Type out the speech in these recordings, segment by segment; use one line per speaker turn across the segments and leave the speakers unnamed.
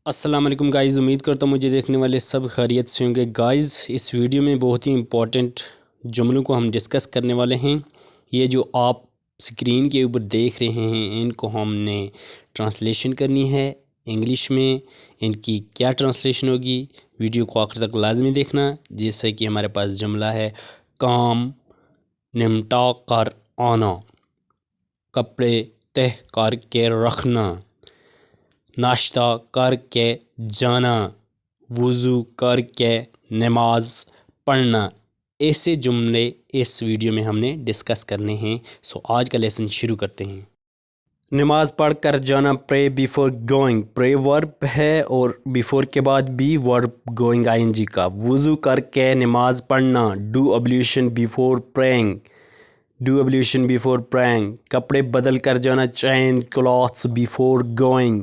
السلام علیکم گائز، امید کرتا ہوں مجھے دیکھنے والے سب خیریت سے ہوں گے۔ گائز اس ویڈیو میں بہت ہی امپورٹنٹ جملوں کو ہم ڈسکس کرنے والے ہیں۔ یہ جو آپ سکرین کے اوپر دیکھ رہے ہیں ان کو ہم نے ٹرانسلیشن کرنی ہے انگلش میں۔ ان کی کیا ٹرانسلیشن ہوگی، ویڈیو کو آخر تک لازمی دیکھنا۔ جیسے کہ ہمارے پاس جملہ ہے کام نمٹا کر آنا، کپڑے تہہ کر کے رکھنا، ناشتہ کر کے جانا، وضو کر کے نماز پڑھنا۔ ایسے جملے اس ویڈیو میں ہم نے ڈسکس کرنے ہیں۔ آج کا لیسن شروع کرتے ہیں۔ نماز پڑھ کر جانا، پرے بیفور گوئنگ، پرے ورب ہے اور بیفور کے بعد بھی ورب گوئنگ آئی این جی کا۔ وضو کر کے نماز پڑھنا، do ablution before praying, do ablution before praying. کپڑے بدل کر جانا، چینج کلاتھس بیفور گوئنگ،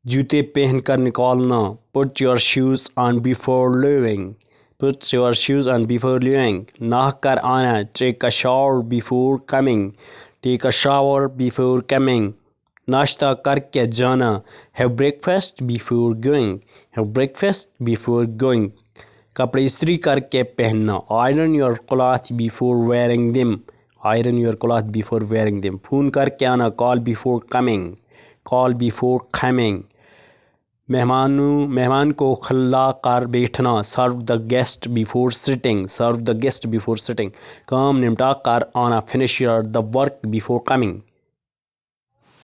جوتے پہن کر نکالنا، put your shoes on before leaving, put your shoes on before leaving. نہا کر آنا، take a shower before coming, take a shower before coming. ناشتہ کر کے جانا، have breakfast before going, have breakfast before going. کپڑے استری کر کے پہننا، iron your cloth before wearing them, iron your cloth before wearing them. Phone کر کے آنا، call before coming, call before coming. مہمان کو کھلا کر بیٹھنا، serve the guest before sitting, serve the guest before sitting. کام نمٹا کر آنا، finish your the work before coming.